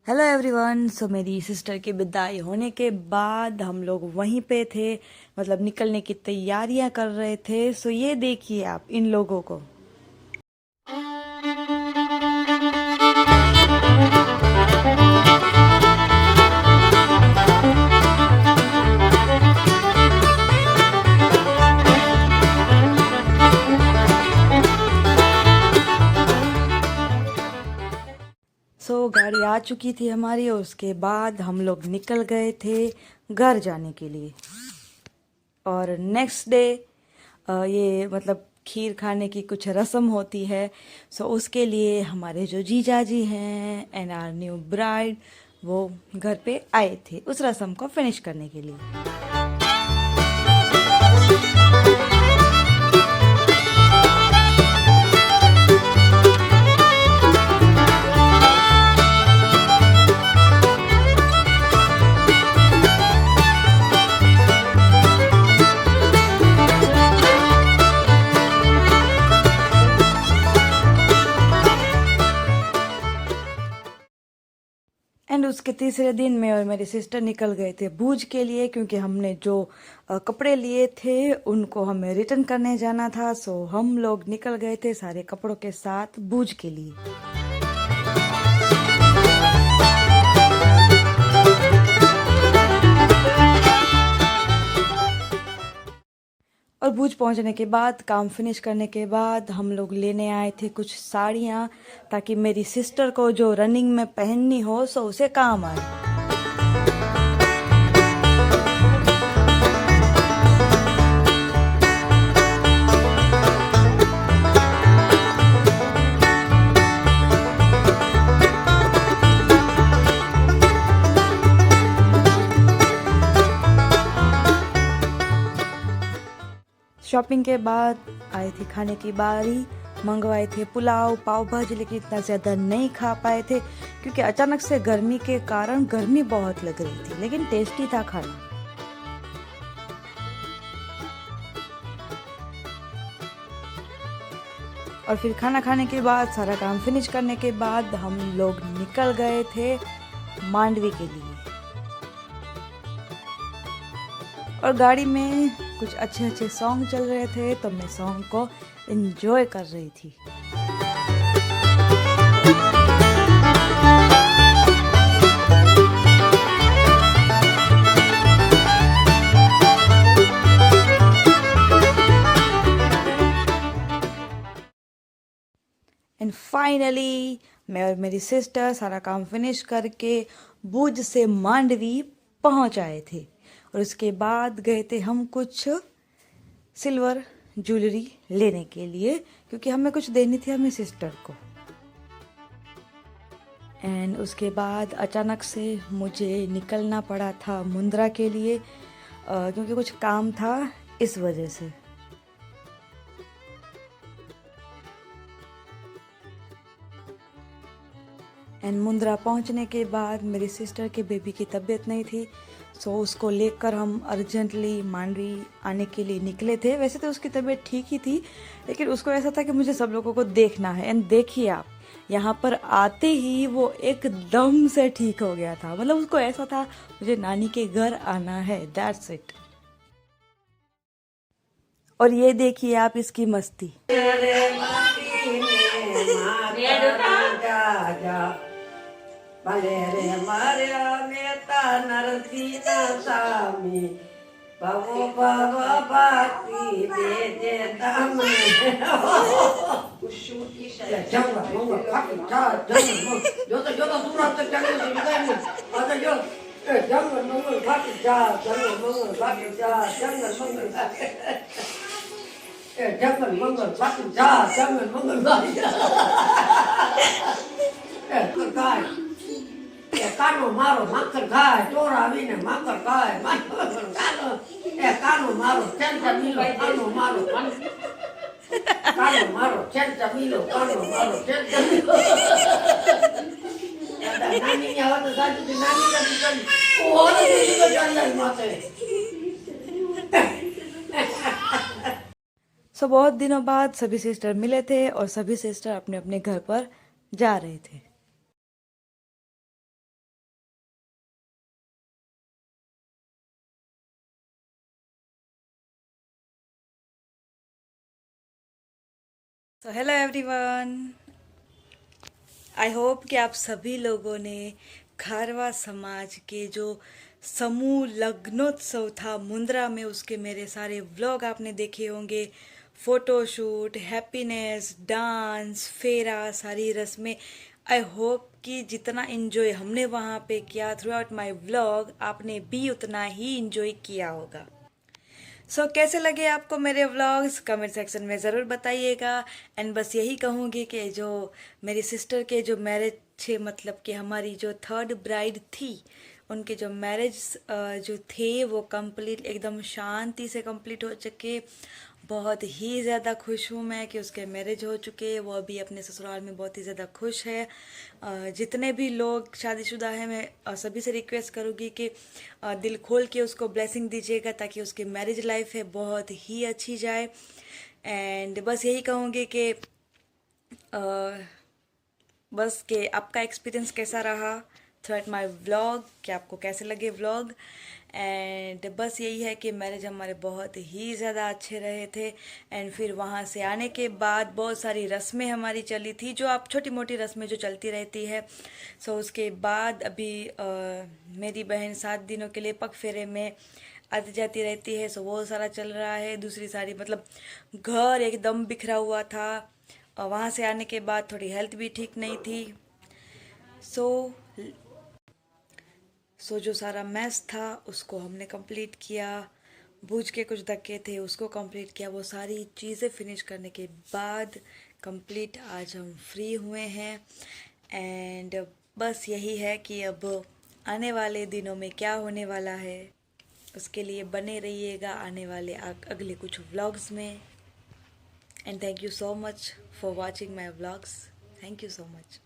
Hello everyone. सो मेरी sister की विदाई होने के बाद हम लोग वहीं पे थे, मतलब निकलने की तैयारियां कर रहे थे। सो ये देखिए आप इन लोगों को। सो गाड़ी आ चुकी थी हमारी और उसके बाद हम लोग निकल गए थे घर जाने के लिए। और नेक्स्ट डे ये मतलब खीर खाने की कुछ रस्म होती है। सो उसके लिए हमारे जो जीजा जी हैं एंड आर न्यू ब्राइड वो घर पे आए थे उस रस्म को फिनिश करने के लिए। एंड उसके तीसरे दिन मैं और मेरी सिस्टर निकल गए थे भुज के लिए, क्योंकि हमने जो कपड़े लिए थे उनको हमें रिटर्न करने जाना था। सो हम लोग निकल गए थे सारे कपड़ों के साथ भुज के लिए। और भुज पहुंचने के बाद काम फिनिश करने के बाद हम लोग लेने आए थे कुछ साड़ियाँ, ताकि मेरी सिस्टर को जो रनिंग में पहननी हो सो उसे काम आए। शॉपिंग के बाद आई थी खाने की बारी। मंगवाए थे पुलाव पाव भाजी, लेकिन इतना ज़्यादा नहीं खा पाए थे क्योंकि अचानक से गर्मी के कारण गर्मी बहुत लग रही थी, लेकिन टेस्टी था खाना। और फिर खाना खाने के बाद सारा काम फिनिश करने के बाद हम लोग निकल गए थे मांडवी के लिए। और गाड़ी में कुछ अच्छे अच्छे सॉन्ग चल रहे थे तो मैं सॉन्ग को एंजॉय कर रही थी। एंड फाइनली मैं और मेरी सिस्टर सारा काम फिनिश करके भुज से मांडवी पहुंच आए थे। और उसके बाद गए थे हम कुछ सिल्वर ज्वेलरी लेने के लिए, क्योंकि हमें कुछ देनी थी अपनी सिस्टर को। एंड उसके बाद अचानक से मुझे निकलना पड़ा था मुंद्रा के लिए, क्योंकि कुछ काम था इस वजह से। एंड मुंद्रा पहुंचने के बाद मेरी सिस्टर के बेबी की तबीयत नहीं थी, सो उसको लेकर हम अर्जेंटली मांडवी आने के लिए निकले थे। वैसे तो उसकी तबीयत ठीक ही थी, लेकिन उसको ऐसा था कि मुझे सब लोगों को देखना है। एंड देखिए आप, यहाँ पर आते ही वो एकदम से ठीक हो गया था। मतलब उसको ऐसा था मुझे नानी के घर आना है, दैट्स इट। और ये देखिए आप इसकी मस्ती। Valere Maria Meta Narasita Sami Babo Baba Bhakti Bete Dhamma Janga Monga Bhakti Cha Janga Jota Jota Surat Janga Janga Ada Jo Janga Monga Bhakti Cha Janga Monga Bhakti Cha Janga Monga Janga Monga Bhakti Cha Janga Monga Bhakti Cha Cano malo, makan kai, tora vine, makan kai, makan cano, cano malo, 30 milo, cano malo, cano malo, 30 milo, cano malo, 30 milo. Nani ni awak tu saja, nani kan bukan, orang tu juga jalan mati. सो बहुत दिनों बाद सभी sister मिले थे और सभी sister अपने अपने घर पर जा रहे थे। तो हेलो एवरीवन, आई होप कि आप सभी लोगों ने खारवा समाज के जो समूह लग्नोत्सव था मुंद्रा में, उसके मेरे सारे व्लॉग आपने देखे होंगे। फोटोशूट, हैप्पीनेस, डांस, फेरा, सारी रस्में। आई होप कि जितना इन्जॉय हमने वहाँ पे किया थ्रू आउट माई व्लॉग, आपने भी उतना ही इन्जॉय किया होगा। कैसे लगे आपको मेरे व्लॉग्स, कमेंट सेक्शन में ज़रूर बताइएगा। एंड बस यही कहूँगी कि जो मेरी सिस्टर के जो मैरिज थे, मतलब कि हमारी जो थर्ड ब्राइड थी, उनके जो मैरिज जो थे वो कंप्लीट एकदम शांति से कंप्लीट हो चुके। बहुत ही ज़्यादा खुश हूँ मैं कि उसके मैरिज हो चुके। वो अभी अपने ससुराल में बहुत ही ज़्यादा खुश है। जितने भी लोग शादीशुदा हैं, मैं सभी से रिक्वेस्ट करूँगी कि दिल खोल के उसको ब्लेसिंग दीजिएगा, ताकि उसकी मैरिज लाइफ है बहुत ही अच्छी जाए। एंड बस यही कहूँगी कि बस कि आपका एक्सपीरियंस कैसा रहा थ्रू आउट माई व्लॉग, कि आपको कैसे लगे व्लॉग। एंड बस यही है कि मैरिज हमारे बहुत ही ज़्यादा अच्छे रहे थे। एंड फिर वहाँ से आने के बाद बहुत सारी रस्में हमारी चली थी, जो आप छोटी मोटी रस्में जो चलती रहती है। उसके बाद अभी मेरी बहन 7 दिनों के लिए पग फेरे में आती जाती रहती है। वो सारा चल रहा है। दूसरी सारी मतलब घर एकदम बिखरा हुआ था। और वहाँ से आने के बाद थोड़ी हेल्थ भी ठीक नहीं थी। सो जो सारा मैस था उसको हमने कंप्लीट किया। भूज के कुछ धक्के थे, उसको कंप्लीट किया। वो सारी चीज़ें फिनिश करने के बाद कंप्लीट आज हम फ्री हुए हैं। एंड बस यही है कि अब आने वाले दिनों में क्या होने वाला है, उसके लिए बने रहिएगा आने वाले अगले कुछ व्लॉग्स में। And thank you so much for watching my vlogs. Thank you so much.